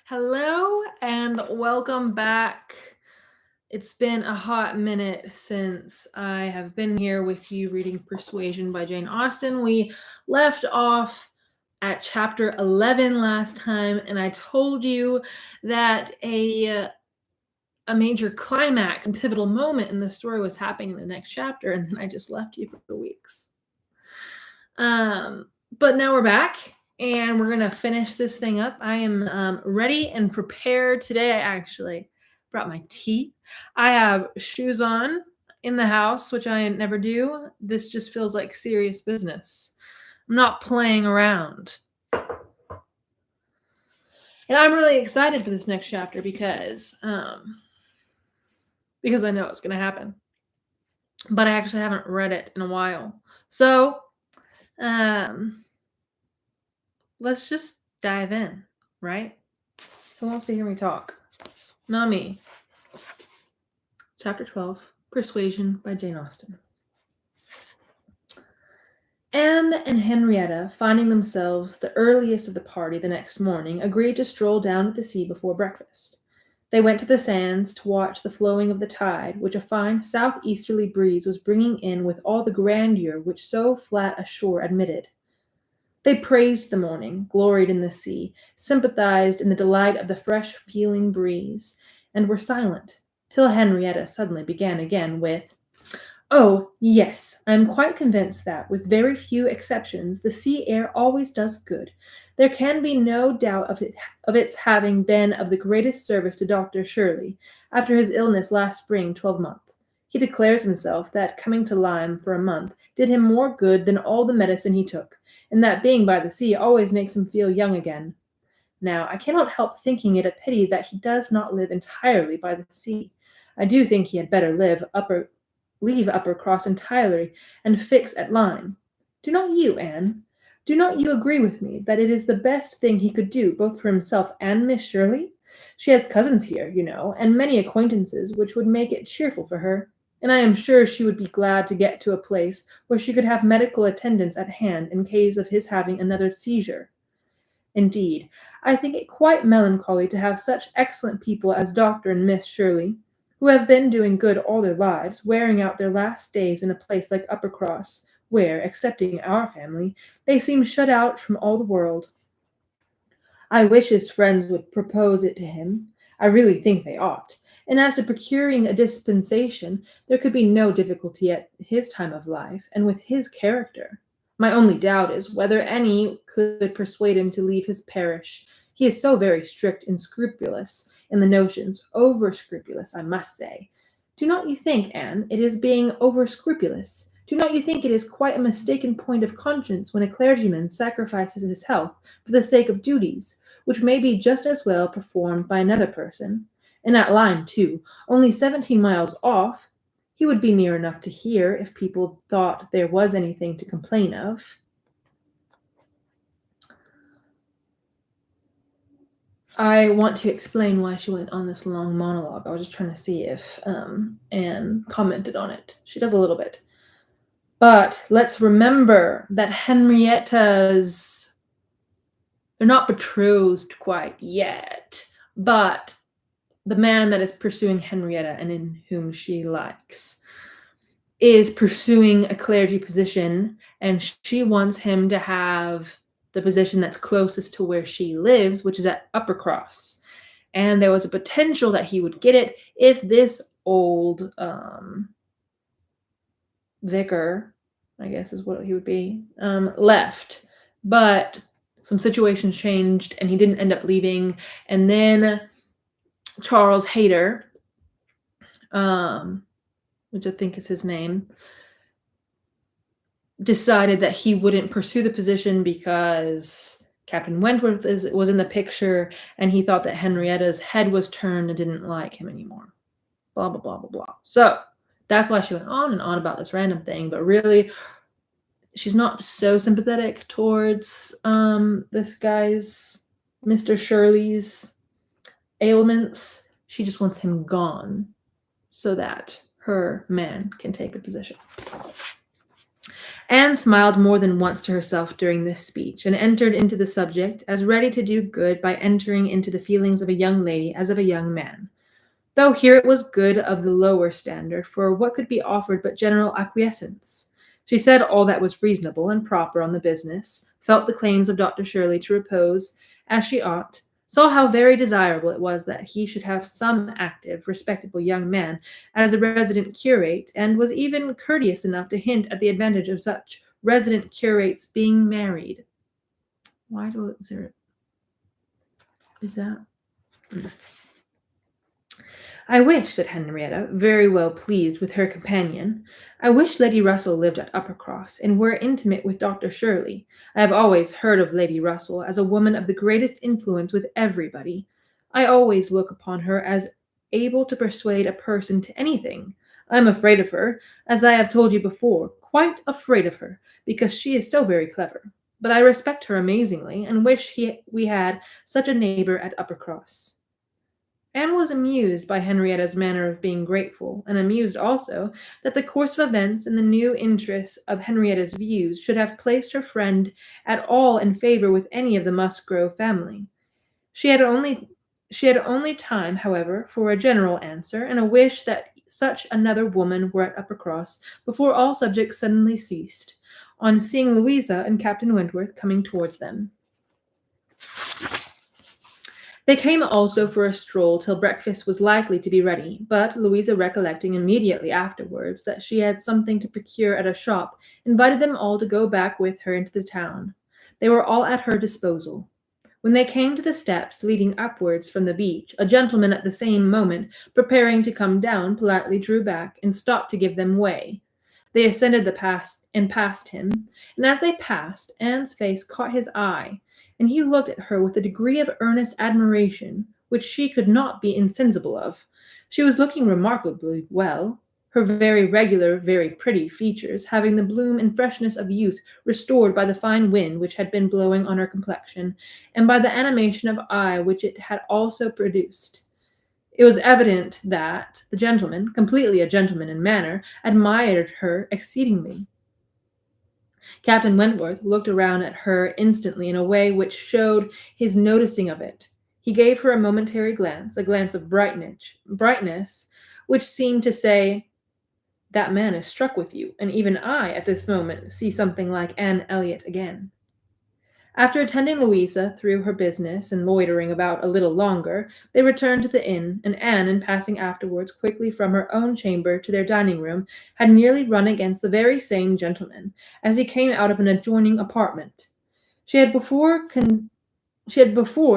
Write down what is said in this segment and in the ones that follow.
Hello and welcome back. It's been a hot minute since I have been here with you reading Persuasion by Jane Austen. We left off at chapter 11 last time, and I told you that a major climax and pivotal moment in the story was happening in the next chapter, and then I just left you for weeks. But now we're back and we're gonna finish this thing up. I am ready and prepared today. I actually brought my tea. I have shoes on in the house, which I never do. This just feels like serious business. I'm not playing around. And I'm really excited for this next chapter because I know it's gonna happen. But I actually haven't read it in a while. So let's just dive in, right? Who wants to hear me talk? Not me. Chapter 12, Persuasion by Jane Austen. Anne and Henrietta, finding themselves the earliest of the party the next morning, agreed to stroll down to the sea before breakfast. They went to the sands to watch the flowing of the tide, which a fine southeasterly breeze was bringing in with all the grandeur which so flat a shore admitted. They praised the morning, gloried in the sea, sympathized in the delight of the fresh feeling breeze, and were silent, till Henrietta suddenly began again with, "Oh, yes, I am quite convinced that, with very few exceptions, the sea air always does good. There can be no doubt of its having been of the greatest service to Dr. Shirley, after his illness last spring 12-month. He declares himself that coming to Lyme for a month did him more good than all the medicine he took, and that being by the sea always makes him feel young again. Now, I cannot help thinking it a pity that he does not live entirely by the sea. I do think he had better leave Uppercross entirely and fix at Lyme. Do not you, Anne? Do not you agree with me that it is the best thing he could do both for himself and Miss Shirley? She has cousins here, you know, and many acquaintances which would make it cheerful for her, and I am sure she would be glad to get to a place where she could have medical attendance at hand in case of his having another seizure. Indeed, I think it quite melancholy to have such excellent people as Dr. and Miss Shirley, who have been doing good all their lives, wearing out their last days in a place like Uppercross, where, excepting our family, they seem shut out from all the world. I wish his friends would propose it to him. I really think they ought. And as to procuring a dispensation, there could be no difficulty at his time of life, and with his character. My only doubt is whether any could persuade him to leave his parish. He is so very strict and scrupulous in the notions, over-scrupulous, I must say. Do not you think, Anne, it is being over-scrupulous? Do not you think it is quite a mistaken point of conscience when a clergyman sacrifices his health for the sake of duties, which may be just as well performed by another person? And at Lyme, too, only 17 miles off. He would be near enough to hear if people thought there was anything to complain of." I want to explain why she went on this long monologue. I was just trying to see if Anne commented on it. She does a little bit. But let's remember that Henrietta's, they're not betrothed quite yet, but the man that is pursuing Henrietta and in whom she likes is pursuing a clergy position, and she wants him to have the position that's closest to where she lives, which is at Uppercross. And there was a potential that he would get it if this old vicar, I guess is what he would be, left. But some situations changed, and he didn't end up leaving. And then Charles Hayter, which I think is his name, decided that he wouldn't pursue the position because Captain Wentworth was in the picture, and he thought that Henrietta's head was turned and didn't like him anymore. Blah, blah, blah, blah, blah. So that's why she went on and on about this random thing, but really, she's not so sympathetic towards this guy's, Mr. Shirley's ailments. She just wants him gone so that her man can take the position. Anne smiled more than once to herself during this speech, and entered into the subject as ready to do good by entering into the feelings of a young lady as of a young man. Though here it was good of the lower standard, for what could be offered but general acquiescence? She said all that was reasonable and proper on the business, felt the claims of Dr. Shirley to repose as she ought, saw how very desirable it was that he should have some active, respectable young man as a resident curate, and was even courteous enough to hint at the advantage of such resident curates being married. Why do there is that? I wish, said Henrietta, very well pleased with her companion, I wish Lady Russell lived at Uppercross, and were intimate with Dr. Shirley. I have always heard of Lady Russell as a woman of the greatest influence with everybody. I always look upon her as able to persuade a person to anything. I am afraid of her, as I have told you before, quite afraid of her, because she is so very clever. But I respect her amazingly, and wish we had such a neighbour at Uppercross. Anne was amused by Henrietta's manner of being grateful, and amused also that the course of events and the new interests of Henrietta's views should have placed her friend at all in favour with any of the Musgrove family. She had only time, however, for a general answer, and a wish that such another woman were at Uppercross before all subjects suddenly ceased, on seeing Louisa and Captain Wentworth coming towards them. They came also for a stroll till breakfast was likely to be ready, but Louisa, recollecting immediately afterwards that she had something to procure at a shop, invited them all to go back with her into the town. They were all at her disposal. When they came to the steps leading upwards from the beach, a gentleman at the same moment, preparing to come down, politely drew back and stopped to give them way. They ascended the path and passed him, and as they passed, Anne's face caught his eye, and he looked at her with a degree of earnest admiration which she could not be insensible of. She was looking remarkably well, her very regular, very pretty features having the bloom and freshness of youth restored by the fine wind which had been blowing on her complexion, and by the animation of eye which it had also produced. It was evident that the gentleman, completely a gentleman in manner, admired her exceedingly. Captain Wentworth looked around at her instantly in a way which showed his noticing of it. He gave her a momentary glance, a glance of brightness, which seemed to say, that man is struck with you, and even I, at this moment, see something like Anne Elliot again. After attending Louisa through her business and loitering about a little longer, they returned to the inn, and Anne, in passing afterwards quickly from her own chamber to their dining-room, had nearly run against the very same gentleman, as he came out of an adjoining apartment. She had before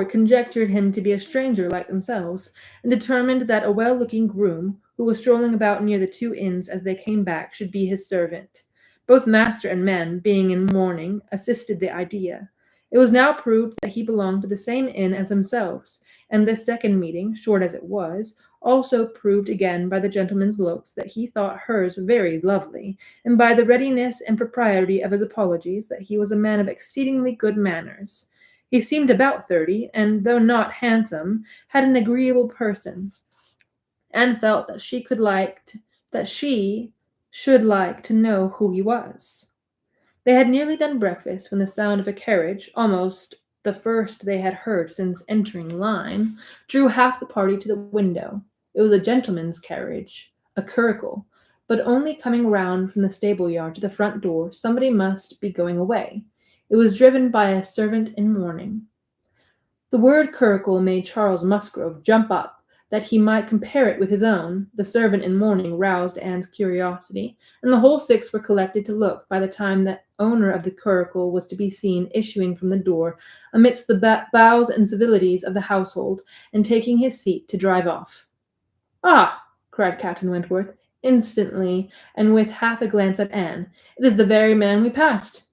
conjectured him to be a stranger like themselves, and determined that a well-looking groom, who was strolling about near the two inns as they came back, should be his servant. Both master and man, being in mourning, assisted the idea. It was now proved that he belonged to the same inn as themselves, and this second meeting, short as it was, also proved again by the gentleman's looks that he thought hers very lovely, and by the readiness and propriety of his apologies that he was a man of exceedingly good manners. He seemed about 30, and though not handsome, had an agreeable person, and felt that she should like to know who he was. They had nearly done breakfast when the sound of a carriage, almost the first they had heard since entering Lyme, drew half the party to the window. It was a gentleman's carriage, a curricle, but only coming round from the stable-yard to the front door, somebody must be going away. It was driven by a servant in mourning. The word curricle made Charles Musgrove jump up, that he might compare it with his own. The servant in mourning roused Anne's curiosity, and the whole six were collected to look by the time the owner of the curricle was to be seen issuing from the door amidst the bows and civilities of the household, and taking his seat to drive off. "Ah!" cried Captain Wentworth, instantly, and with half a glance at Anne, "it is the very man we passed."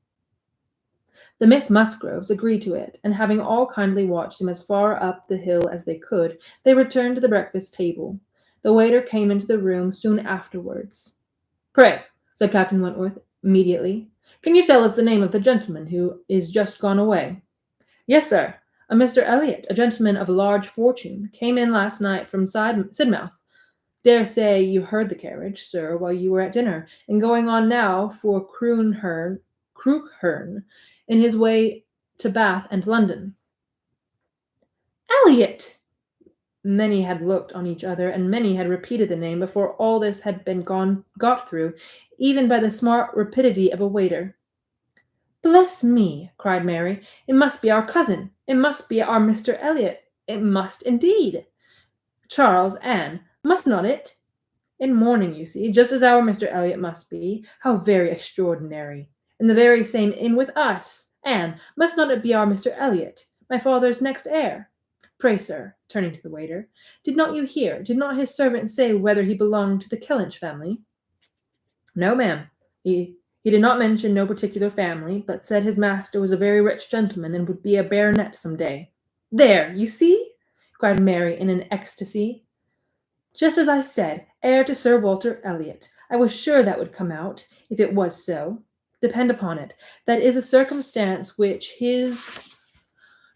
The Miss Musgroves agreed to it, and having all kindly watched him as far up the hill as they could, they returned to the breakfast table. The waiter came into the room soon afterwards. "Pray," said Captain Wentworth, immediately, "can you tell us the name of the gentleman who is just gone away?" "Yes, sir. A Mr. Elliot, a gentleman of a large fortune, came in last night from Sidmouth. Dare say you heard the carriage, sir, while you were at dinner, and going on now for Crookherne, in his way to Bath and London. Elliot! Many had looked on each other, and many had repeated the name before all this had been got through, even by the smart rapidity of a waiter. Bless me, cried Mary, it must be our cousin. It must be our Mr. Elliot. It must indeed. Charles, Anne, must not it? In mourning, you see, just as our Mr. Elliot must be. How very extraordinary. In the very same inn with us. Anne, must not it be our Mr. Elliot, my father's next heir? Pray, sir, turning to the waiter, did not you hear, did not his servant say whether he belonged to the Kellynch family? No, ma'am. He did not mention no particular family, but said his master was a very rich gentleman and would be a baronet some day. There, you see, cried Mary in an ecstasy. Just as I said, heir to Sir Walter Elliot. I was sure that would come out, if it was so. Depend upon it, that is a circumstance which his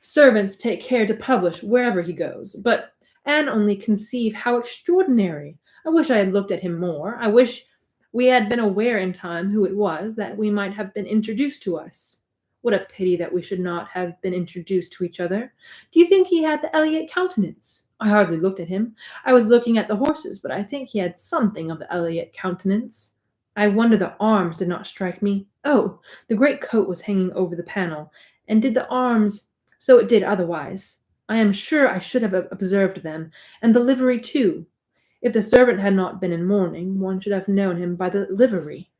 servants take care to publish wherever he goes. But Anne, only conceive how extraordinary. I wish I had looked at him more. I wish we had been aware in time who it was, that we might have been introduced to us. What a pity that we should not have been introduced to each other. Do you think he had the Elliot countenance? I hardly looked at him. I was looking at the horses, but I think he had something of the Elliot countenance. I wonder the arms did not strike me. Oh, the great coat was hanging over the panel, and did the arms, so it did otherwise. I am sure I should have observed them, and the livery too. If the servant had not been in mourning, one should have known him by the livery.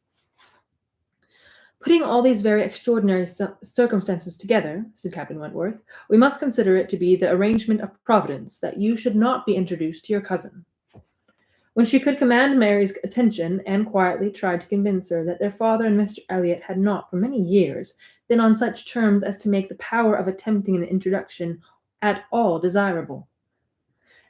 Putting all these very extraordinary circumstances together, said Captain Wentworth, we must consider it to be the arrangement of Providence that you should not be introduced to your cousin. When she could command Mary's attention, Anne quietly tried to convince her that their father and Mr. Elliot had not, for many years, been on such terms as to make the power of attempting an introduction at all desirable.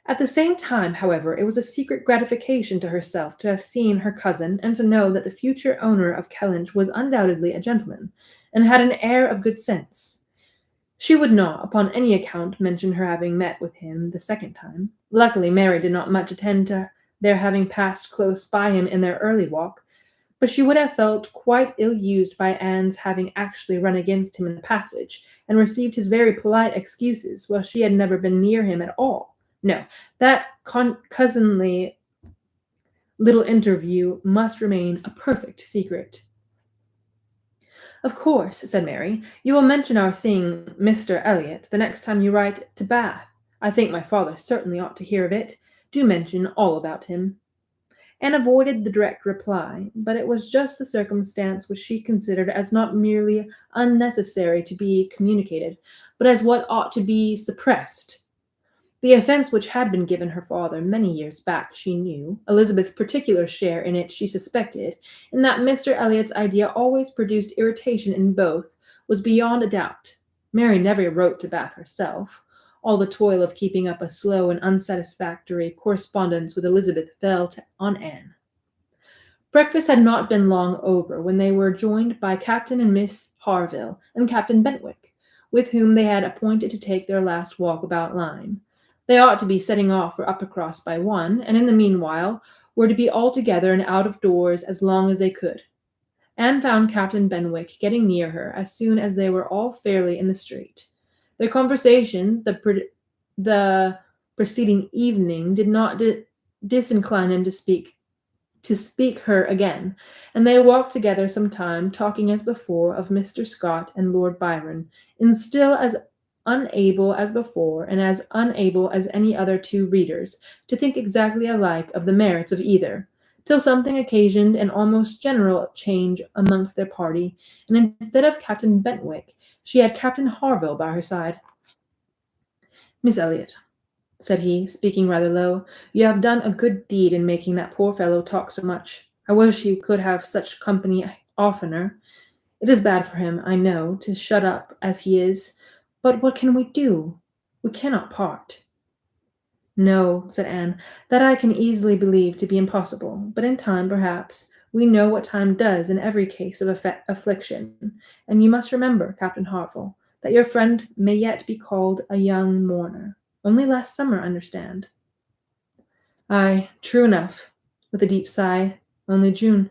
At the same time, however, it was a secret gratification to herself to have seen her cousin, and to know that the future owner of Kellynch was undoubtedly a gentleman, and had an air of good sense. She would not, upon any account, mention her having met with him the second time. Luckily, Mary did not much attend to their having passed close by him in their early walk, but she would have felt quite ill-used by Anne's having actually run against him in the passage, and received his very polite excuses, while she had never been near him at all. No, that cousinly little interview must remain a perfect secret. Of course, said Mary, you will mention our seeing Mr. Elliot the next time you write to Bath. I think my father certainly ought to hear of it. Do mention all about him. Anne avoided the direct reply, but it was just the circumstance which she considered as not merely unnecessary to be communicated, but as what ought to be suppressed. The offence which had been given her father many years back, she knew, Elizabeth's particular share in it she suspected, and that Mr. Elliot's idea always produced irritation in both, was beyond a doubt. Mary never wrote to Bath herself. All the toil of keeping up a slow and unsatisfactory correspondence with Elizabeth fell on Anne. Breakfast had not been long over when they were joined by Captain and Miss Harville and Captain Bentwick, with whom they had appointed to take their last walk about Lyme. They ought to be setting off for Uppercross by 1, and in the meanwhile were to be all together and out of doors as long as they could. Anne found Captain Benwick getting near her as soon as they were all fairly in the street. Their conversation the preceding evening did not disincline him to speak her again, and they walked together some time, talking as before of Mr. Scott and Lord Byron, and still as unable as before, and as unable as any other two readers, to think exactly alike of the merits of either, till something occasioned an almost general change amongst their party, and instead of Captain Bentwick, she had Captain Harville by her side. Miss Elliot, said he, speaking rather low, you have done a good deed in making that poor fellow talk so much. I wish he could have such company oftener. It is bad for him, I know, to shut up as he is, but what can we do? We cannot part. No, said Anne, that I can easily believe to be impossible, but in time, perhaps, we know what time does in every case of affliction, and you must remember, Captain Harville, that your friend may yet be called a young mourner. Only last summer, understand. Ay, true enough, with a deep sigh, only June.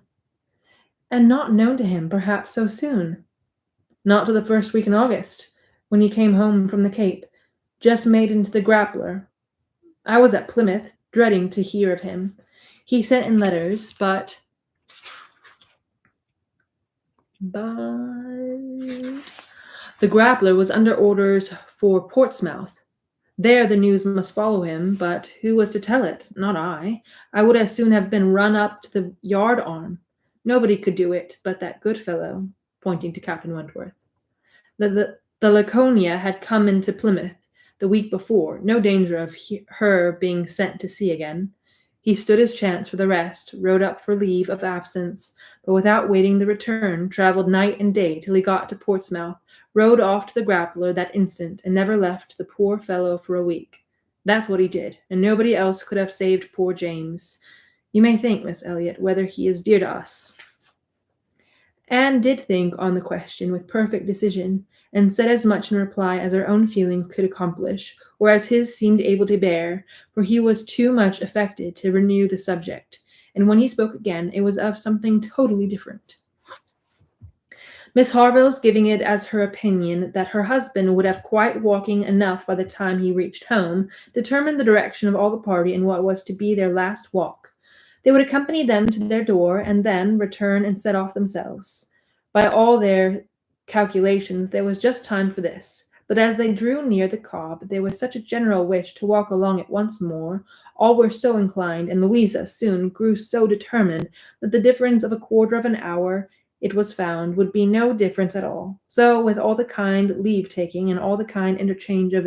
And not known to him, perhaps, so soon. Not till the first week in August, when he came home from the Cape, just made into the Grappler. I was at Plymouth, dreading to hear of him. He sent in letters, but the Grappler was under orders for Portsmouth. There the news must follow him, but who was to tell it? Not I. I would as soon have been run up to the yard arm. Nobody could do it but that good fellow, pointing to Captain Wentworth. The Laconia had come into Plymouth the week before, no danger of her being sent to sea again. He stood his chance for the rest, wrote up for leave of absence, but without waiting the return, travelled night and day till he got to Portsmouth, rowed off to the Grappler that instant, and never left the poor fellow for a week. That's what he did, and nobody else could have saved poor James. You may think, Miss Elliot, whether he is dear to us. Anne did think on the question with perfect decision, and said as much in reply as her own feelings could accomplish, or as his seemed able to bear, for he was too much affected to renew the subject, and when he spoke again it was of something totally different. Miss Harville's giving it as her opinion that her husband would have quite walking enough by the time he reached home, determined the direction of all the party in what was to be their last walk. They would accompany them to their door, and then return and set off themselves. By all their calculations, there was just time for this. But as they drew near the Cobb, there was such a general wish to walk along it once more, all were so inclined, and Louisa soon grew so determined, that the difference of a quarter of an hour, it was found, would be no difference at all. So, with all the kind leave-taking, and all the kind interchange of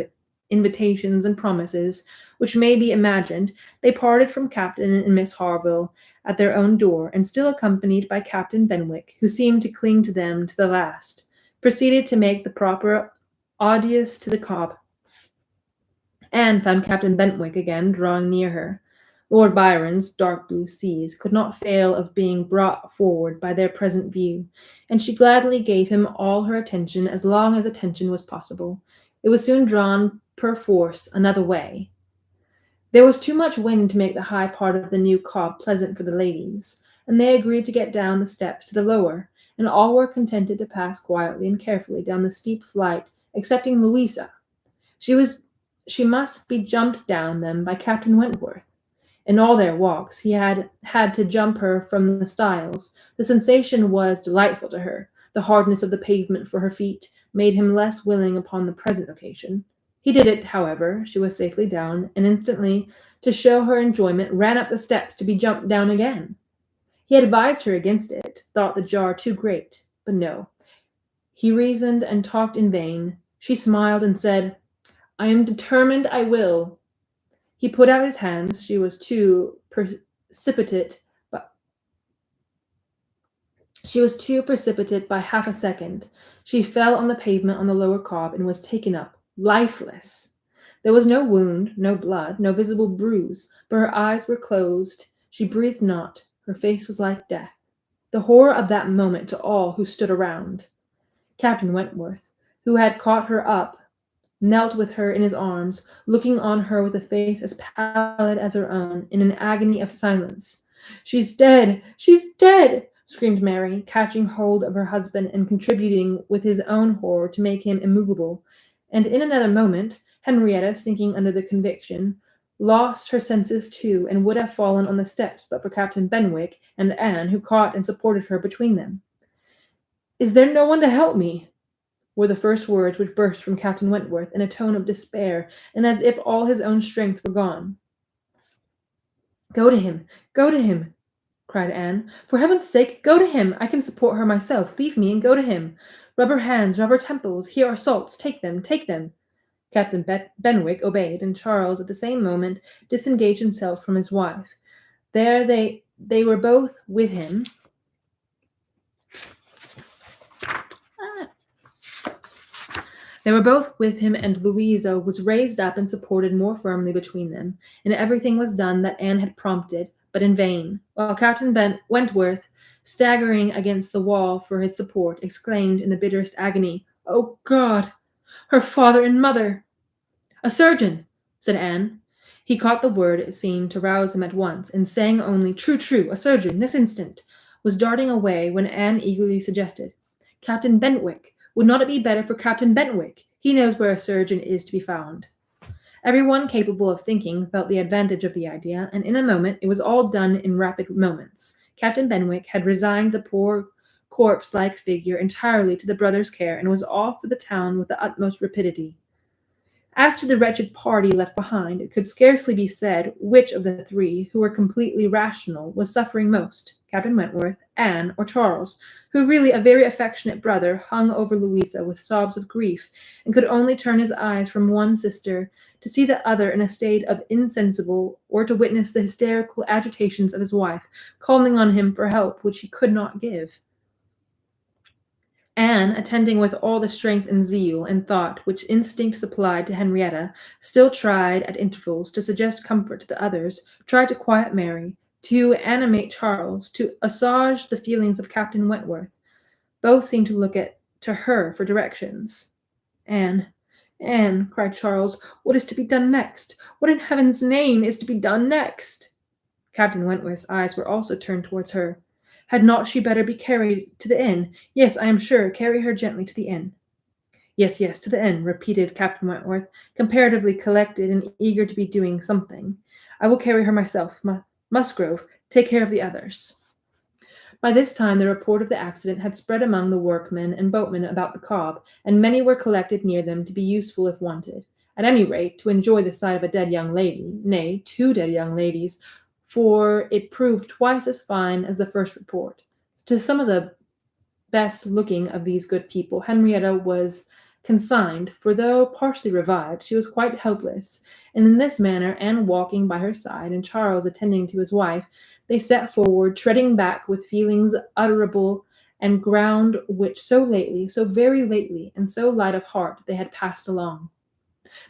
invitations and promises, which may be imagined, they parted from Captain and Miss Harville at their own door, and still accompanied by Captain Benwick, who seemed to cling to them to the last, proceeded to make the proper adieux to the Cobb. Anne found Captain Benwick again drawing near her. Lord Byron's dark blue seas could not fail of being brought forward by their present view, and she gladly gave him all her attention as long as attention was possible. It was soon drawn perforce another way. There was too much wind to make the high part of the new Cobb pleasant for the ladies, and they agreed to get down the steps to the lower, and all were contented to pass quietly and carefully down the steep flight, excepting Louisa. She must be jumped down them by Captain Wentworth. In all their walks, he had to jump her from the stiles. The sensation was delightful to her. The hardness of the pavement for her feet made him less willing upon the present occasion. He did it, however. She was safely down, and instantly, to show her enjoyment, ran up the steps to be jumped down again. He had advised her against it, thought the jar too great, but no. He reasoned and talked in vain. She smiled and said, "I am determined I will." He put out his hands. She was too precipitate by half a second. She fell on the pavement on the lower Cobb and was taken up, lifeless. There was no wound, no blood, no visible bruise, but her eyes were closed. She breathed not. Her face was like death. The horror of that moment to all who stood around. Captain Wentworth, who had caught her up, knelt with her in his arms, looking on her with a face as pallid as her own, in an agony of silence. "She's dead! She's dead!" screamed Mary, catching hold of her husband and contributing with his own horror to make him immovable. And in another moment, Henrietta, sinking under the conviction, lost her senses too, and would have fallen on the steps but for Captain Benwick and Anne, who caught and supported her between them. "Is there no one to help me?" were the first words which burst from Captain Wentworth in a tone of despair, and as if all his own strength were gone. "Go to him, go to him," cried Anne. "For heaven's sake, go to him! I can support her myself. Leave me and go to him. Rub her hands, rub her temples. Here are salts. Take them, take them." Captain Benwick obeyed, and Charles at the same moment disengaged himself from his wife. There they were both with him. They were both with him, and Louisa was raised up and supported more firmly between them, and everything was done that Anne had prompted, but in vain, while Captain Wentworth, staggering against the wall for his support, exclaimed in the bitterest agony, "Oh God! Her father and mother!" "A surgeon!" said Anne. He caught the word it seemed to rouse him at once, and saying only, "True, true, a surgeon, this instant," was darting away when Anne eagerly suggested, "Captain Bentwick, would not it be better for Captain Bentwick? He knows where a surgeon is to be found." Everyone capable of thinking felt the advantage of the idea, and in a moment it was all done in rapid moments. Captain Benwick had resigned the poor corpse-like figure entirely to the brothers' care, and was off for the town with the utmost rapidity. As to the wretched party left behind, it could scarcely be said which of the three, who were completely rational, was suffering most, Captain Wentworth, Anne, or Charles, who, really a very affectionate brother, hung over Louisa with sobs of grief, and could only turn his eyes from one sister to see the other in a state of insensible, or to witness the hysterical agitations of his wife, calling on him for help which he could not give. Anne, attending with all the strength and zeal and thought which instinct supplied to Henrietta, still tried at intervals to suggest comfort to the others, tried to quiet Mary, to animate Charles, to assuage the feelings of Captain Wentworth. Both seemed to look to her for directions. "Anne, Anne," cried Charles, "what is to be done next? What in heaven's name is to be done next?" Captain Wentworth's eyes were also turned towards her. "Had not she better be carried to the inn? Yes, I am sure, carry her gently to the inn." "Yes, yes, to the inn," repeated Captain Wentworth, comparatively collected and eager to be doing something. "I will carry her myself. Musgrove, take care of the others." By this time the report of the accident had spread among the workmen and boatmen about the Cobb, and many were collected near them to be useful if wanted. At any rate, to enjoy the sight of a dead young lady, nay, 2 dead young ladies, for it proved twice as fine as the first report. To some of the best looking of these good people Henrietta was consigned, for though partially revived, she was quite helpless, and in this manner, Anne walking by her side, and Charles attending to his wife, they set forward, treading back with feelings utterable and ground which so lately, so very lately, and so light of heart, they had passed along.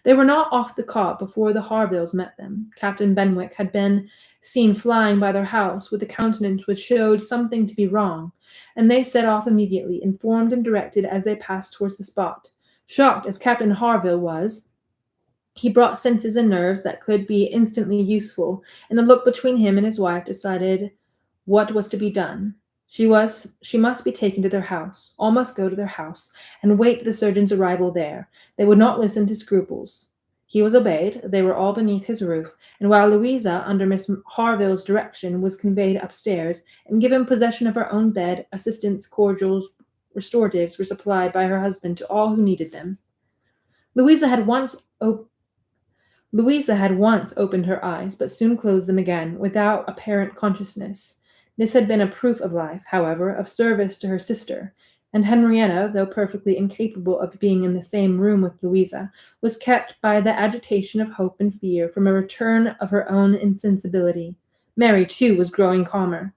They were not off the Cobb before the Harvilles met them. Captain Benwick had been seen flying by their house with a countenance which showed something to be wrong, and they set off immediately, informed and directed as they passed towards the spot. Shocked as Captain Harville was, he brought senses and nerves that could be instantly useful, and a look between him and his wife decided what was to be done. She must be taken to their house. All must go to their house, and wait the surgeon's arrival there. They would not listen to scruples. He was obeyed. They were all beneath his roof, and while Louisa, under Miss Harville's direction, was conveyed upstairs, and given possession of her own bed, assistance, cordials, restoratives were supplied by her husband to all who needed them. Louisa had once opened her eyes, but soon closed them again, without apparent consciousness. This had been a proof of life, however, of service to her sister, and Henrietta, though perfectly incapable of being in the same room with Louisa, was kept by the agitation of hope and fear from a return of her own insensibility. Mary, too, was growing calmer.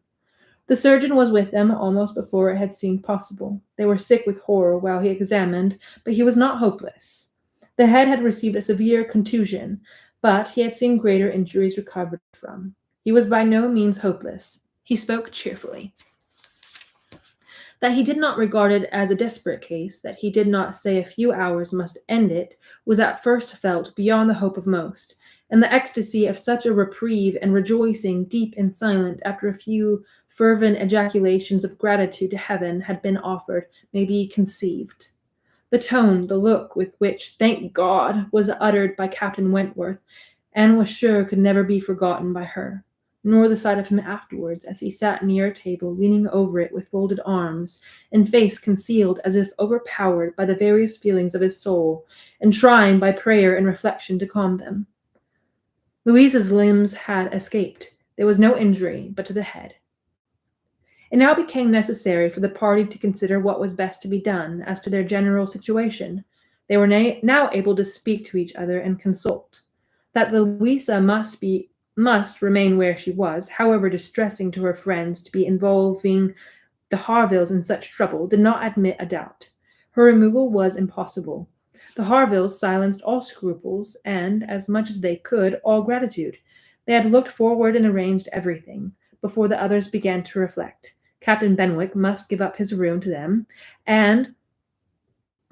The surgeon was with them almost before it had seemed possible. They were sick with horror while he examined, but he was not hopeless. The head had received a severe contusion, but he had seen greater injuries recovered from. He was by no means hopeless. He spoke cheerfully. That he did not regard it as a desperate case, that he did not say a few hours must end it, was at first felt beyond the hope of most, and the ecstasy of such a reprieve and rejoicing, deep and silent, after a few fervent ejaculations of gratitude to heaven had been offered, may be conceived. The tone, the look with which "Thank God" was uttered by Captain Wentworth, Anne was sure could never be forgotten by her, nor the sight of him afterwards, as he sat near a table, leaning over it with folded arms, and face concealed as if overpowered by the various feelings of his soul, and trying by prayer and reflection to calm them. Louisa's limbs had escaped. There was no injury but to the head. It now became necessary for the party to consider what was best to be done as to their general situation. They were now able to speak to each other and consult. That Louisa must remain where she was, however distressing to her friends to be involving the Harvilles in such trouble, did not admit a doubt. Her removal was impossible. The Harvilles silenced all scruples, and, as much as they could, all gratitude. They had looked forward and arranged everything, before the others began to reflect. Captain Benwick must give up his room to them, and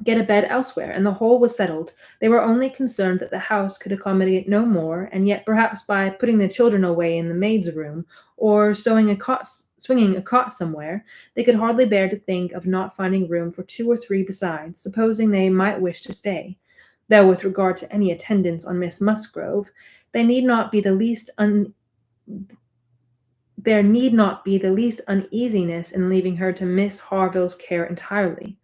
get a bed elsewhere, and the whole was settled. They were only concerned that the house could accommodate no more, and yet perhaps by putting the children away in the maid's room, or swinging a cot somewhere, they could hardly bear to think of not finding room for two or three besides, supposing they might wish to stay. Though with regard to any attendance on Miss Musgrove, they need not be the least there need not be the least uneasiness in leaving her to Miss Harville's care entirely.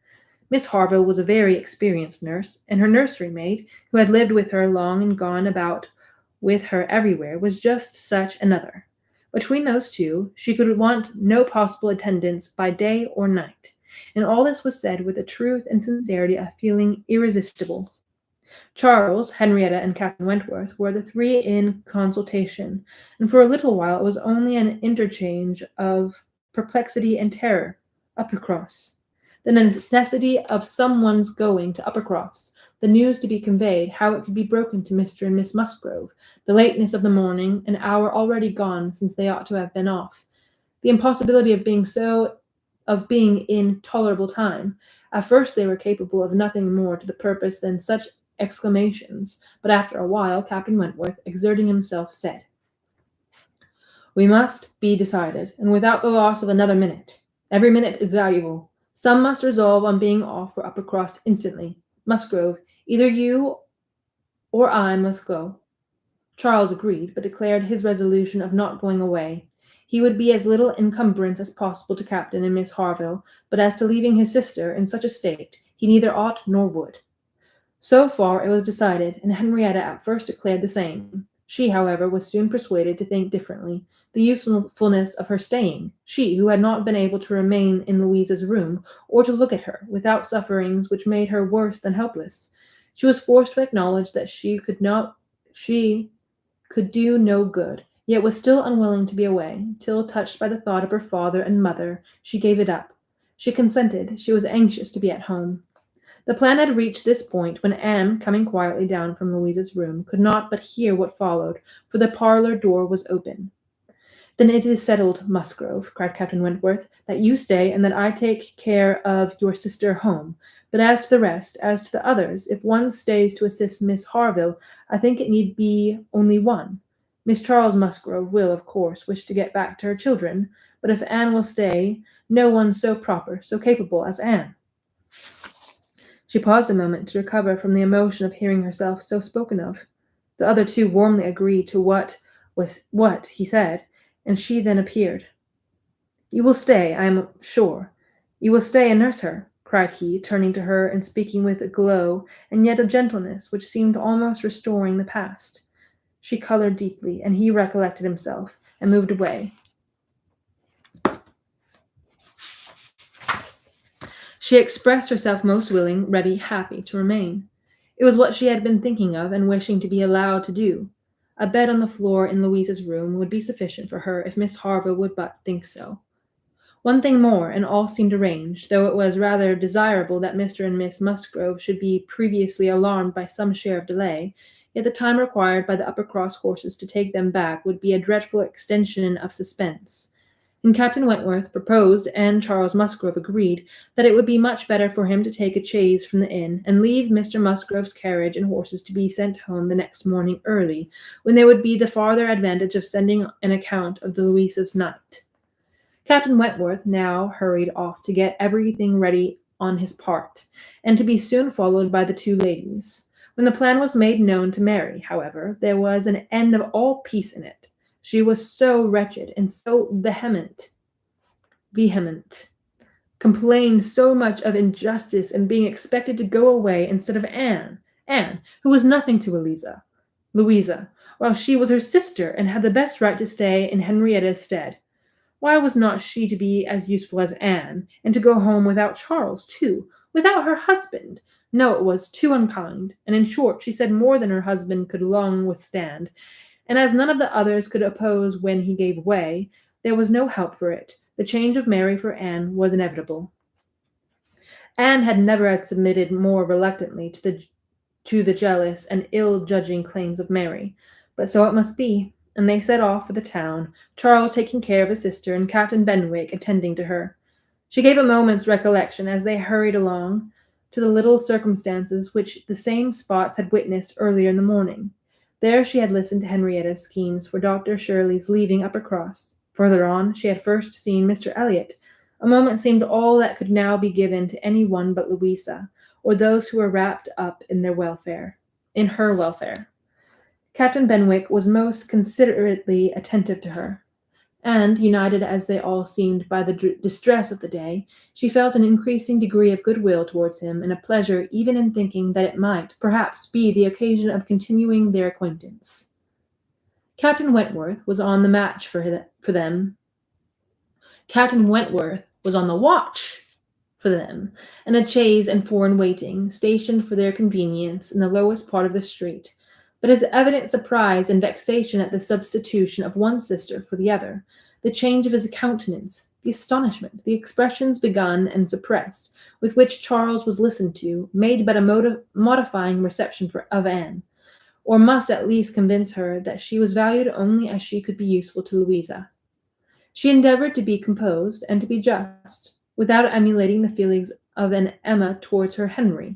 Miss Harville was a very experienced nurse, and her nursery maid, who had lived with her long and gone about with her everywhere, was just such another. Between those two, she could want no possible attendance by day or night, and all this was said with a truth and sincerity of feeling irresistible. Charles, Henrietta, and Captain Wentworth were the three in consultation, and for a little while it was only an interchange of perplexity and terror. Uppercross. The necessity of some one's going to Uppercross, the news to be conveyed, how it could be broken to Mr. and Miss Musgrove, the lateness of the morning, an hour already gone since they ought to have been off, the impossibility of being in tolerable time. At first they were capable of nothing more to the purpose than such exclamations, but after a while Captain Wentworth, exerting himself, said, "We must be decided, and without the loss of another minute. Every minute is valuable. Some must resolve on being off for Uppercross instantly. Musgrove, either you or I must go." Charles agreed, but declared his resolution of not going away. He would be as little encumbrance as possible to Captain and Miss Harville, but as to leaving his sister in such a state, he neither ought nor would. So far it was decided, and Henrietta at first declared the same. She, however, was soon persuaded to think differently. The usefulness of her staying, she who had not been able to remain in Louisa's room, or to look at her, without sufferings which made her worse than helpless. She was forced to acknowledge that she could do no good, yet was still unwilling to be away, till, touched by the thought of her father and mother, she gave it up. She consented. She was anxious to be at home. The plan had reached this point when Anne, coming quietly down from Louisa's room, could not but hear what followed, for the parlour door was open. "Then it is settled, Musgrove," cried Captain Wentworth, "that you stay, and that I take care of your sister home. But as to the rest, as to the others, if one stays to assist Miss Harville, I think it need be only one. Miss Charles Musgrove will, of course, wish to get back to her children, but if Anne will stay, no one so proper, so capable as Anne." She paused a moment to recover from the emotion of hearing herself so spoken of. The other two warmly agreed to what he said, and she then appeared. "You will stay, I am sure. You will stay and nurse her," cried he, turning to her and speaking with a glow and yet a gentleness which seemed almost restoring the past. She colored deeply, and he recollected himself, and moved away. She expressed herself most willing, ready, happy to remain. It was what she had been thinking of and wishing to be allowed to do. A bed on the floor in Louisa's room would be sufficient for her if Miss Harville would but think so. One thing more, and all seemed arranged, though it was rather desirable that Mr. and Miss Musgrove should be previously alarmed by some share of delay, yet the time required by the Uppercross horses to take them back would be a dreadful extension of suspense. And Captain Wentworth proposed, and Charles Musgrove agreed, that it would be much better for him to take a chaise from the inn, and leave Mr. Musgrove's carriage and horses to be sent home the next morning early, when there would be the farther advantage of sending an account of the Louisa's night. Captain Wentworth now hurried off to get everything ready on his part, and to be soon followed by the two ladies. When the plan was made known to Mary, however, there was an end of all peace in it. She was so wretched and so vehement, complained so much of injustice and being expected to go away instead of Anne, who was nothing to Louisa, while she was her sister and had the best right to stay in Henrietta's stead. Why was not she to be as useful as Anne, and to go home without Charles, too, without her husband? No, it was too unkind, and in short, she said more than her husband could long withstand, and as none of the others could oppose when he gave way, there was no help for it. The change of Mary for Anne was inevitable. Anne had never submitted more reluctantly to the jealous and ill-judging claims of Mary, but so it must be, and they set off for the town, Charles taking care of his sister and Captain Benwick attending to her. She gave a moment's recollection as they hurried along. to the little circumstances which the same spots had witnessed earlier in the morning. There she had listened to Henrietta's schemes for Dr. Shirley's leaving Uppercross. Further on, she had first seen Mr. Elliot. A moment seemed all that could now be given to any one but Louisa, or those who were wrapped up in her welfare. Captain Benwick was most considerately attentive to her, and, united as they all seemed by the distress of the day, she felt an increasing degree of goodwill towards him, and a pleasure even in thinking that it might, perhaps, be the occasion of continuing their acquaintance. Captain Wentworth was on the match for them. Captain Wentworth was on the watch for them, and a chaise and four in waiting, stationed for their convenience in the lowest part of the street. But his evident surprise and vexation at the substitution of one sister for the other, the change of his countenance, the astonishment, the expressions begun and suppressed, with which Charles was listened to, made but a modifying reception of Anne, or must at least convince her that she was valued only as she could be useful to Louisa. She endeavoured to be composed and to be just, without emulating the feelings of an Emma towards her Henry.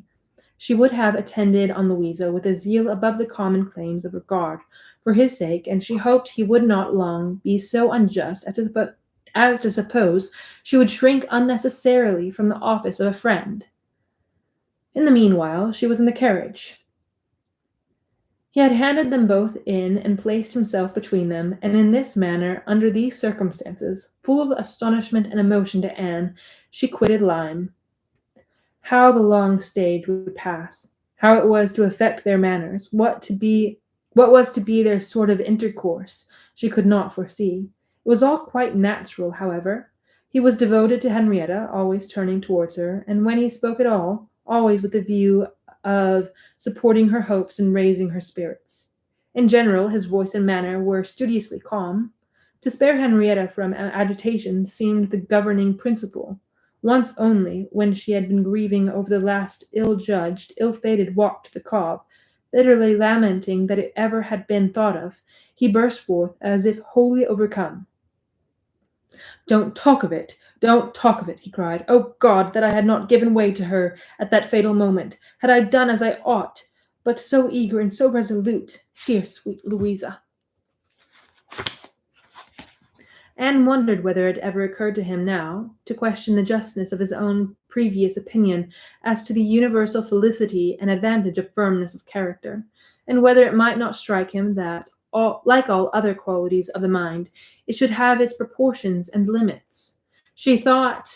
She would have attended on Louisa with a zeal above the common claims of regard for his sake, and she hoped he would not long be so unjust as to suppose she would shrink unnecessarily from the office of a friend. In the meanwhile, she was in the carriage. He had handed them both in and placed himself between them, and in this manner, under these circumstances, full of astonishment and emotion to Anne, she quitted Lyme. How the long stage would pass, how it was to affect their manners, what was to be their sort of intercourse, she could not foresee. It was all quite natural, however. He was devoted to Henrietta, always turning towards her, and when he spoke at all, always with the view of supporting her hopes and raising her spirits. In general, his voice and manner were studiously calm. To spare Henrietta from agitation seemed the governing principle. Once only, when she had been grieving over the last ill-judged, ill-fated walk to the Cobb, bitterly lamenting that it ever had been thought of, he burst forth as if wholly overcome. "Don't talk of it! Don't talk of it!" he cried. "Oh God, that I had not given way to her at that fatal moment! Had I done as I ought! But so eager and so resolute! Dear sweet Louisa!" Anne wondered whether it ever occurred to him now to question the justness of his own previous opinion as to the universal felicity and advantage of firmness of character, and whether it might not strike him that, like all other qualities of the mind, it should have its proportions and limits. She thought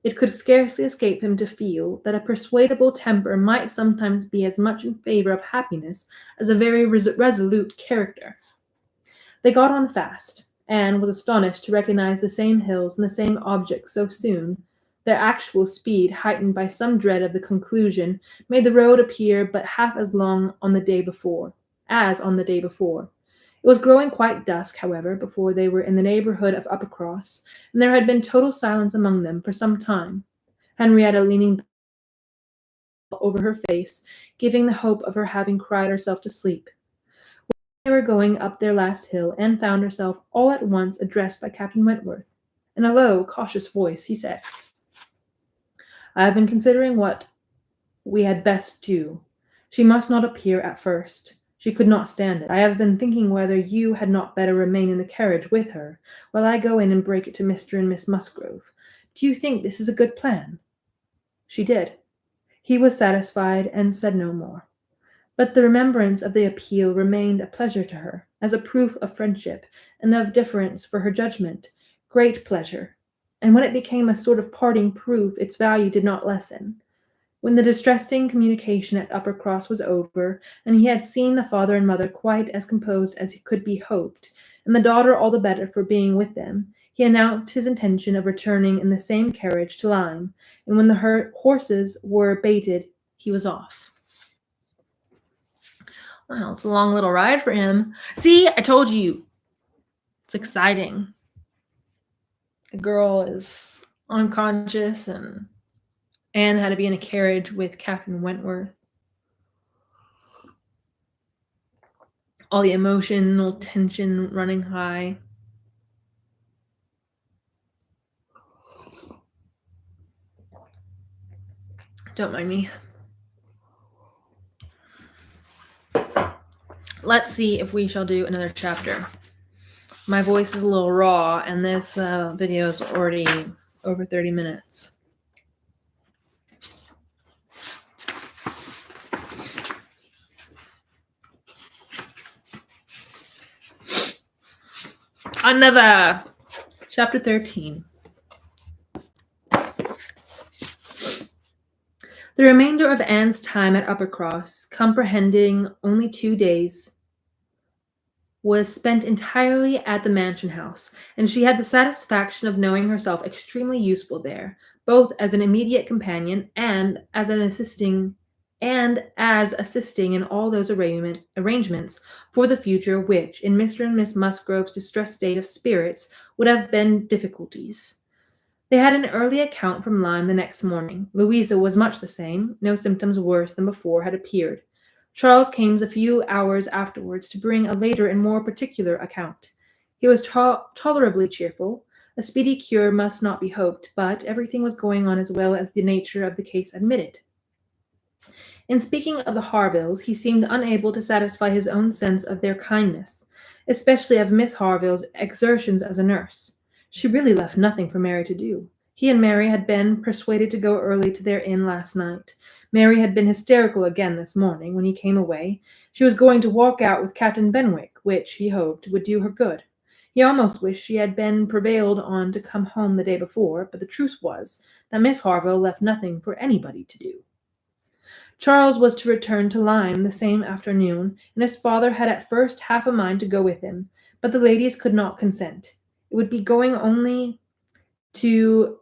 it could scarcely escape him to feel that a persuadable temper might sometimes be as much in favour of happiness as a very resolute character. They got on fast. Anne was astonished to recognize the same hills and the same objects so soon. Their actual speed, heightened by some dread of the conclusion, made the road appear but half as long on the day before. It was growing quite dusk, however, before they were in the neighbourhood of Uppercross, and there had been total silence among them for some time, Henrietta leaning over her face, giving the hope of her having cried herself to sleep. They were going up their last hill, Anne found herself all at once addressed by Captain Wentworth. In a low, cautious voice, he said, "I have been considering what we had best do. She must not appear at first. She could not stand it. I have been thinking whether you had not better remain in the carriage with her, while I go in and break it to Mr. and Miss Musgrove. Do you think this is a good plan?" She did. He was satisfied, and said no more. But the remembrance of the appeal remained a pleasure to her, as a proof of friendship and of deference for her judgment, great pleasure. And when it became a sort of parting proof, its value did not lessen. When the distressing communication at Uppercross was over, and he had seen the father and mother quite as composed as could be hoped, and the daughter all the better for being with them, he announced his intention of returning in the same carriage to Lyme, and when the horses were baited, he was off. Wow, it's a long little ride for him. See, I told you. It's exciting. The girl is unconscious, and Anne had to be in a carriage with Captain Wentworth. All the emotional tension running high. Don't mind me. Let's see if we shall do another chapter. My voice is a little raw, and this video is already over 30 minutes. Another! Chapter 13. The remainder of Anne's time at Uppercross, comprehending only 2 days, was spent entirely at the mansion house, and she had the satisfaction of knowing herself extremely useful there, both as an immediate companion and as assisting in all those arrangements for the future which, in Mr. and Miss Musgrove's distressed state of spirits, would have been difficulties. They had an early account from Lyme the next morning. Louisa was much the same. No symptoms worse than before had appeared. Charles came a few hours afterwards to bring a later and more particular account. He was tolerably cheerful. A speedy cure must not be hoped, but everything was going on as well as the nature of the case admitted. In speaking of the Harvilles, he seemed unable to satisfy his own sense of their kindness, especially of Miss Harville's exertions as a nurse. She really left nothing for Mary to do. He and Mary had been persuaded to go early to their inn last night. Mary had been hysterical again this morning when he came away. She was going to walk out with Captain Benwick, which, he hoped, would do her good. He almost wished she had been prevailed on to come home the day before, but the truth was that Miss Harville left nothing for anybody to do. Charles was to return to Lyme the same afternoon, and his father had at first half a mind to go with him, but the ladies could not consent. It would be going only to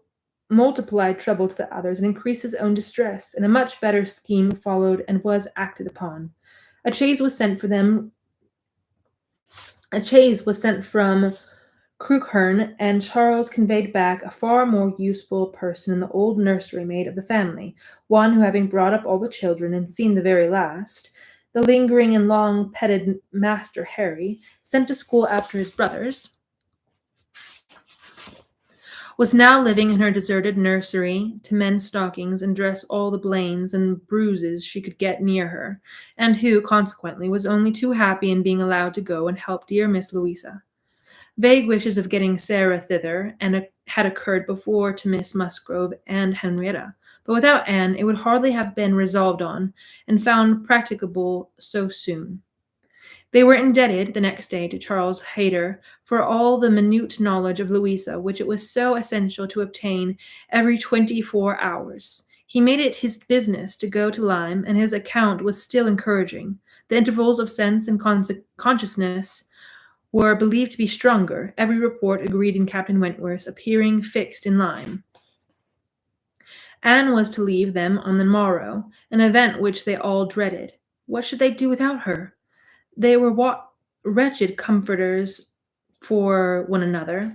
multiply trouble to the others and increase his own distress, and a much better scheme followed and was acted upon. A chaise was sent from Crookherne, and Charles conveyed back a far more useful person than the old nursery maid of the family, one who, having brought up all the children and seen the very last, the lingering and long-petted Master Harry, sent to school after his brothers, was now living in her deserted nursery to mend stockings and dress all the blains and bruises she could get near her, and who, consequently, was only too happy in being allowed to go and help dear Miss Louisa. Vague wishes of getting Sarah thither had occurred before to Miss Musgrove and Henrietta, but without Anne it would hardly have been resolved on, and found practicable so soon. They were indebted the next day to Charles Hayter for all the minute knowledge of Louisa which it was so essential to obtain every 24 hours. He made it his business to go to Lyme, and his account was still encouraging. The intervals of sense and consciousness were believed to be stronger. Every report agreed in Captain Wentworth's appearing fixed in Lyme. Anne was to leave them on the morrow, an event which they all dreaded. What should they do without her? They were wretched comforters for one another,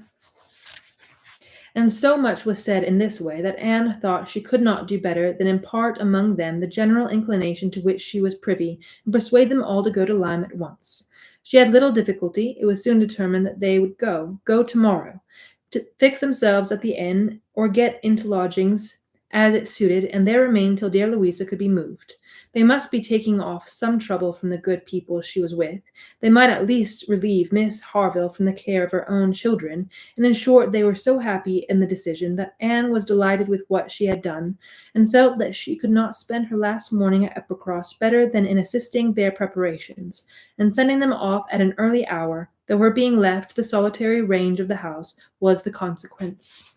and so much was said in this way that Anne thought she could not do better than impart among them the general inclination to which she was privy, and persuade them all to go to Lyme at once. She had little difficulty. It was soon determined that they would go tomorrow, to fix themselves at the inn, or get into lodgings as it suited, and there remain till dear Louisa could be moved. They must be taking off some trouble from the good people she was with. They might at least relieve Miss Harville from the care of her own children, and in short they were so happy in the decision that Anne was delighted with what she had done, and felt that she could not spend her last morning at Uppercross better than in assisting their preparations, and sending them off at an early hour, though her being left to the solitary range of the house was the consequence.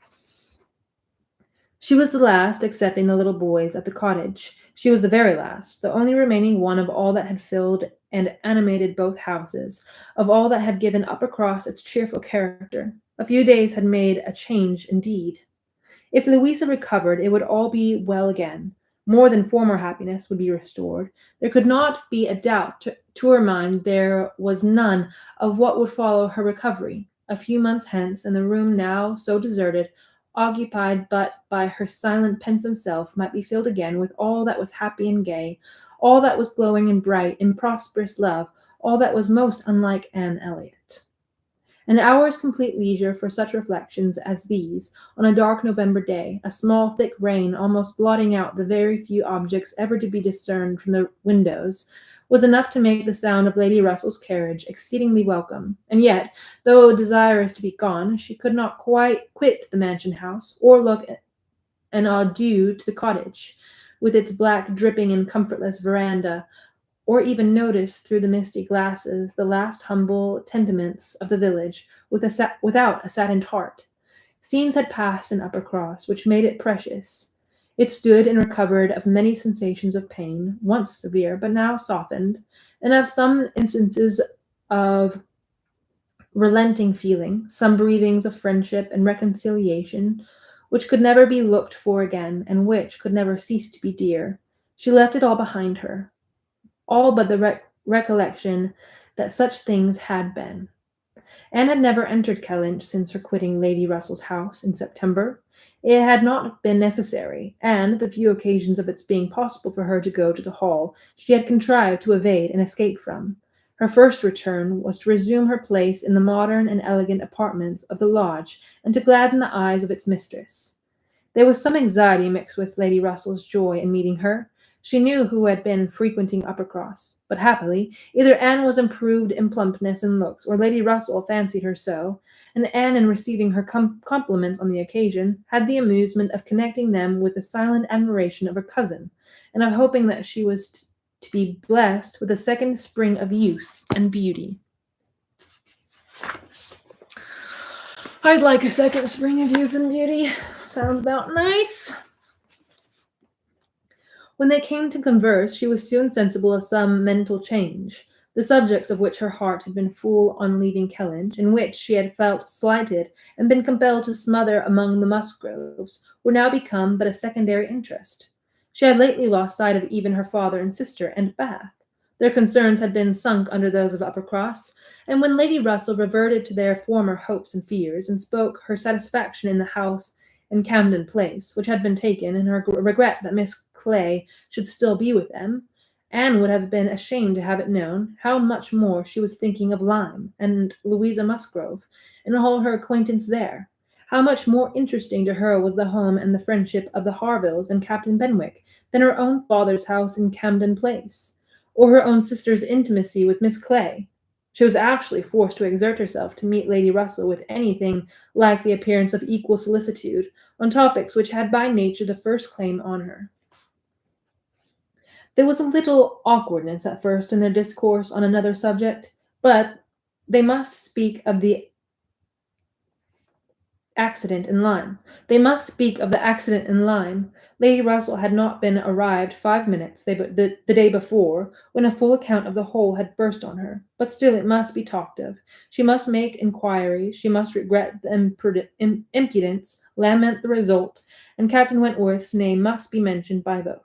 She was the last, excepting the little boys at the cottage. She was the very last, the only remaining one of all that had filled and animated both houses, of all that had given Uppercross its cheerful character. A few days had made a change indeed. If Louisa recovered, it would all be well again. More than former happiness would be restored. There could not be a doubt to her mind there was none of what would follow her recovery. A few months hence, and the room now so deserted, occupied but by her silent, pensive self, might be filled again with all that was happy and gay, all that was glowing and bright in prosperous love, all that was most unlike Anne Elliot. An hour's complete leisure for such reflections as these, on a dark November day, a small thick rain almost blotting out the very few objects ever to be discerned from the windows, was enough to make the sound of Lady Russell's carriage exceedingly welcome, and yet, though desirous to be gone, she could not quite quit the mansion house, or look an adieu to the cottage, with its black, dripping, and comfortless veranda, or even notice through the misty glasses the last humble tenements of the village without a saddened heart. Scenes had passed in Uppercross which made it precious. It stood and recovered of many sensations of pain, once severe, but now softened, and of some instances of relenting feeling, some breathings of friendship and reconciliation, which could never be looked for again, and which could never cease to be dear. She left it all behind her, all but the recollection that such things had been. Anne had never entered Kellynch since her quitting Lady Russell's house in September. It had not been necessary, and the few occasions of its being possible for her to go to the Hall she had contrived to evade and escape from. Her first return was to resume her place in the modern and elegant apartments of the lodge, and to gladden the eyes of its mistress. There was some anxiety mixed with Lady Russell's joy in meeting her. She knew who had been frequenting Uppercross, but happily either Anne was improved in plumpness and looks, or Lady Russell fancied her so, and Anne, in receiving her compliments on the occasion, had the amusement of connecting them with the silent admiration of her cousin, and of hoping that she was to be blessed with a second spring of youth and beauty. I'd like a second spring of youth and beauty. Sounds about nice. When they came to converse, she was soon sensible of some mental change, the subjects of which her heart had been full on leaving Kellynch, and which she had felt slighted and been compelled to smother among the Musgroves, were now become but a secondary interest. She had lately lost sight of even her father and sister, and Bath. Their concerns had been sunk under those of Uppercross, and when Lady Russell reverted to their former hopes and fears, and spoke her satisfaction in the house in Camden Place, which had been taken, and her regret that Miss Clay should still be with them, Anne would have been ashamed to have it known how much more she was thinking of Lyme and Louisa Musgrove, and all her acquaintance there. How much more interesting to her was the home and the friendship of the Harvilles and Captain Benwick than her own father's house in Camden Place, or her own sister's intimacy with Miss Clay. She was actually forced to exert herself to meet Lady Russell with anything like the appearance of equal solicitude on topics which had by nature the first claim on her. There was a little awkwardness at first in their discourse on another subject, but they must speak of the accident in Lyme. Lady Russell had not been arrived 5 minutes the day before, when a full account of the whole had burst on her. But still it must be talked of. She must make inquiries, she must regret the impudence, lament the result, and Captain Wentworth's name must be mentioned by both.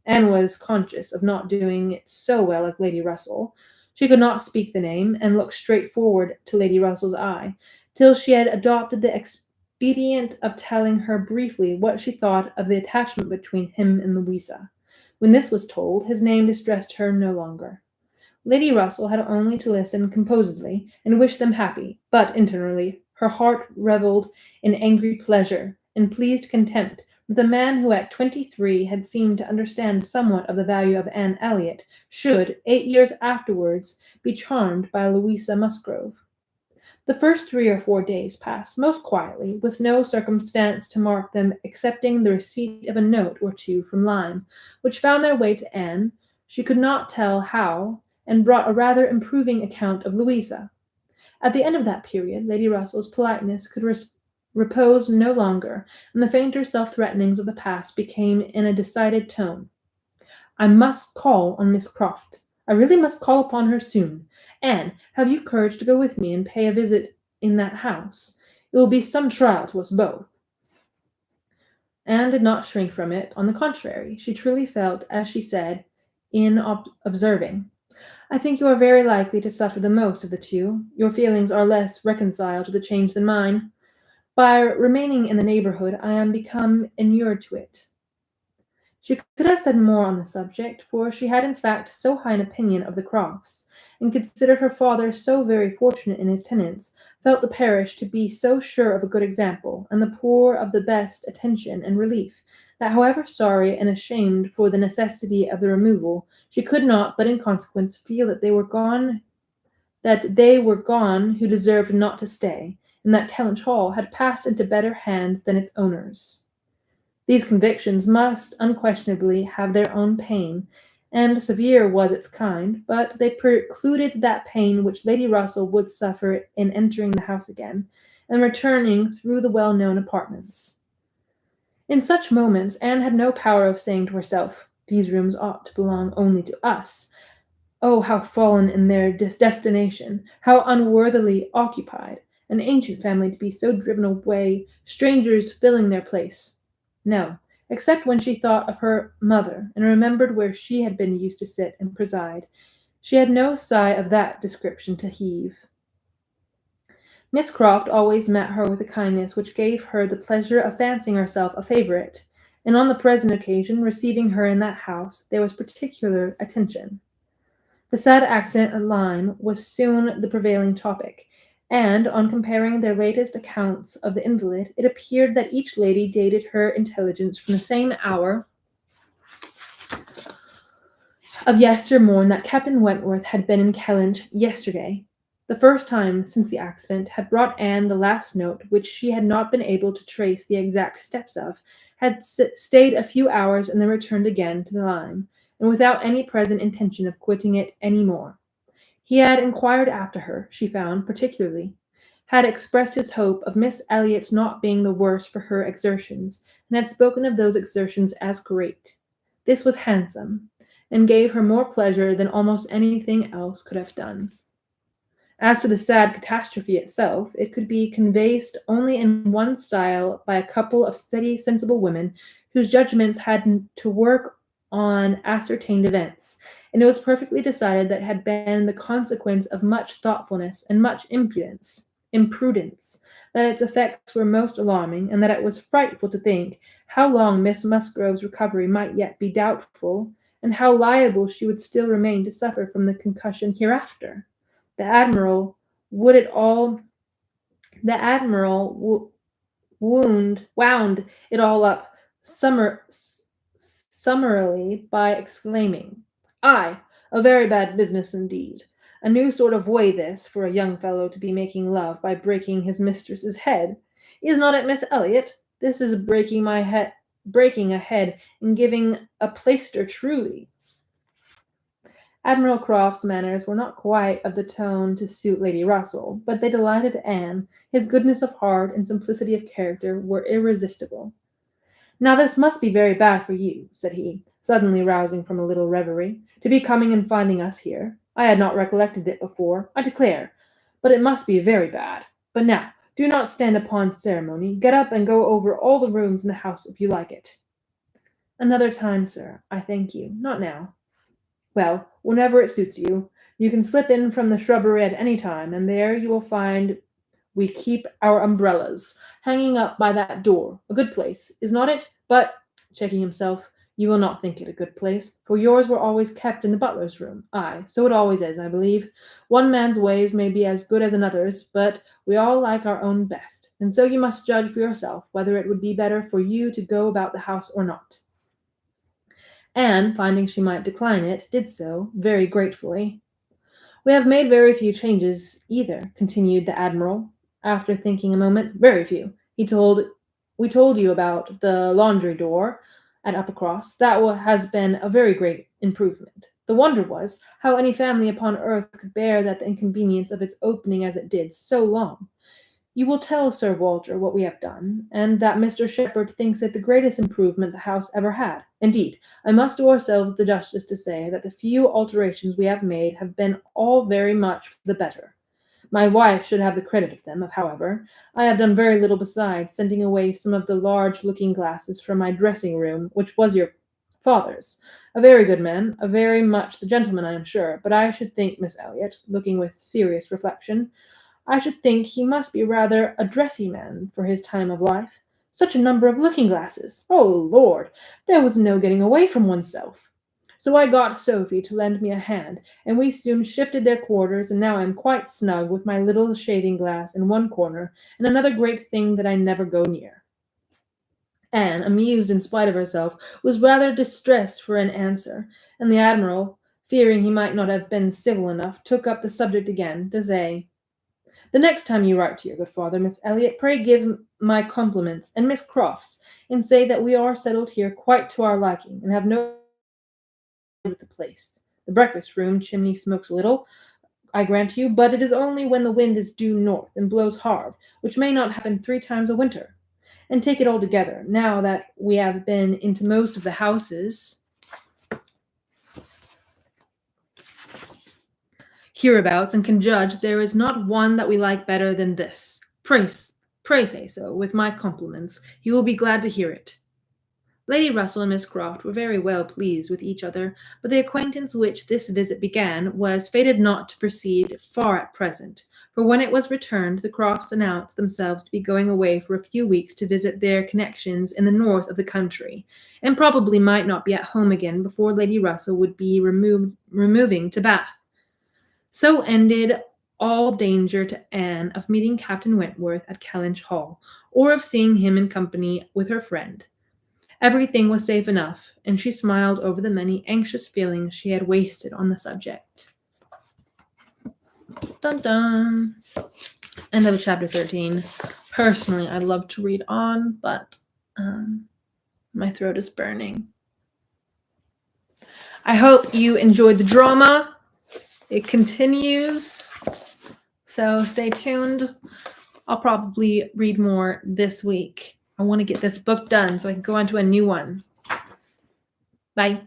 Anne was conscious of not doing it so well as Lady Russell. She could not speak the name, and look straight forward to Lady Russell's eye, till she had adopted the expedient of telling her briefly what she thought of the attachment between him and Louisa. When this was told, his name distressed her no longer. Lady Russell had only to listen composedly and wish them happy, but internally her heart revelled in angry pleasure and pleased contempt that the man who at 23 had seemed to understand somewhat of the value of Anne Elliot should, 8 years afterwards, be charmed by Louisa Musgrove. The first 3 or 4 days passed most quietly, with no circumstance to mark them excepting the receipt of a note or two from Lyme, which found their way to Anne, she could not tell how, and brought a rather improving account of Louisa. At the end of that period, Lady Russell's politeness could repose no longer, and the fainter self-threatenings of the past became in a decided tone. I must call on Miss Croft. I really must call upon her soon. Anne, have you courage to go with me and pay a visit in that house? It will be some trial to us both. Anne did not shrink from it. On the contrary, she truly felt, as she said, in observing, I think you are very likely to suffer the most of the two. Your feelings are less reconciled to the change than mine. By remaining in the neighbourhood, I am become inured to it. She could have said more on the subject, for she had in fact so high an opinion of the Crofts, and considered her father so very fortunate in his tenants, felt the parish to be so sure of a good example, and the poor of the best attention and relief, that however sorry and ashamed for the necessity of the removal, she could not but in consequence feel that they were gone who deserved not to stay, and that Kellynch Hall had passed into better hands than its owners. These convictions must unquestionably have their own pain, and severe was its kind, but they precluded that pain which Lady Russell would suffer in entering the house again, and returning through the well-known apartments. In such moments Anne had no power of saying to herself, "These rooms ought to belong only to us. Oh, how fallen in their destination, how unworthily occupied, an ancient family to be so driven away, strangers filling their place." No, except when she thought of her mother, and remembered where she had been used to sit and preside, she had no sigh of that description to heave. Miss Croft always met her with a kindness which gave her the pleasure of fancying herself a favourite, and on the present occasion, receiving her in that house, there was particular attention. The sad accident at Lyme was soon the prevailing topic, and on comparing their latest accounts of the invalid, it appeared that each lady dated her intelligence from the same hour of yestermorn that Captain Wentworth had been in Kellynch yesterday. The first time since the accident had brought Anne the last note, which she had not been able to trace the exact steps of, had stayed a few hours and then returned again to the Lyme, and without any present intention of quitting it any more. He had inquired after her, she found, particularly, had expressed his hope of Miss Elliot's not being the worse for her exertions, and had spoken of those exertions as great. This was handsome, and gave her more pleasure than almost anything else could have done. As to the sad catastrophe itself, it could be conveyed only in one style by a couple of steady, sensible women, whose judgments had to work on ascertained events, and it was perfectly decided that it had been the consequence of much thoughtfulness and much imprudence, that its effects were most alarming, and that it was frightful to think how long Miss Musgrove's recovery might yet be doubtful, and how liable she would still remain to suffer from the concussion hereafter. The Admiral wound it all up summarily by exclaiming, "Ay, a very bad business indeed. A new sort of way this, for a young fellow to be making love by breaking his mistress's head. Is not it, Miss Elliot? This is breaking a head and giving a plaister truly." Admiral Croft's manners were not quite of the tone to suit Lady Russell, but they delighted Anne. His goodness of heart and simplicity of character were irresistible. "Now this must be very bad for you," said he, suddenly rousing from a little reverie, "to be coming and finding us here. I had not recollected it before, I declare, but it must be very bad. But now, do not stand upon ceremony. Get up and go over all the rooms in the house if you like it." "Another time, sir, I thank you. Not now." "Well, whenever it suits you. You can slip in from the shrubbery at any time, and there you will find we keep our umbrellas, hanging up by that door. A good place, is not it? But," checking himself, "you will not think it a good place, for yours were always kept in the butler's room. Ay, so it always is, I believe. One man's ways may be as good as another's, but we all like our own best, and so you must judge for yourself whether it would be better for you to go about the house or not." Anne, finding she might decline it, did so, very gratefully. "We have made very few changes either," continued the Admiral, after thinking a moment. "Very few. We told you about the laundry door at Uppercross. That has been a very great improvement. The wonder was, how any family upon earth could bear that the inconvenience of its opening as it did so long. You will tell Sir Walter what we have done, and that Mr. Shepherd thinks it the greatest improvement the house ever had. Indeed, I must do ourselves the justice to say that the few alterations we have made have been all very much for the better. My wife should have the credit of them, however. I have done very little besides sending away some of the large looking-glasses from my dressing-room, which was your father's. A very good man, a very much the gentleman, I am sure, but I should think, Miss Elliot, looking with serious reflection, I should think he must be rather a dressy man for his time of life. Such a number of looking-glasses! Oh, Lord! There was no getting away from oneself. So I got Sophie to lend me a hand, and we soon shifted their quarters, and now I am quite snug with my little shaving glass in one corner, and another great thing that I never go near." Anne, amused in spite of herself, was rather distressed for an answer, and the Admiral, fearing he might not have been civil enough, took up the subject again, to say, "The next time you write to your good father, Miss Elliot, pray give my compliments, and Miss Crofts, and say that we are settled here quite to our liking, and have no with the place. The breakfast-room chimney smokes a little, I grant you, but it is only when the wind is due north and blows hard, which may not happen 3 times a winter. And take it altogether, now that we have been into most of the houses hereabouts, and can judge, there is not one that we like better than this. Pray say so, with my compliments. He will be glad to hear it." Lady Russell and Miss Croft were very well pleased with each other, but the acquaintance which this visit began was fated not to proceed far at present, for when it was returned, the Crofts announced themselves to be going away for a few weeks to visit their connections in the north of the country, and probably might not be at home again before Lady Russell would be removing to Bath. So ended all danger to Anne of meeting Captain Wentworth at Kellynch Hall, or of seeing him in company with her friend. Everything was safe enough, and she smiled over the many anxious feelings she had wasted on the subject. Dun dun! End of chapter 13. Personally, I love to read on, but my throat is burning. I hope you enjoyed the drama. It continues, so stay tuned. I'll probably read more this week. I want to get this book done so I can go on to a new one. Bye.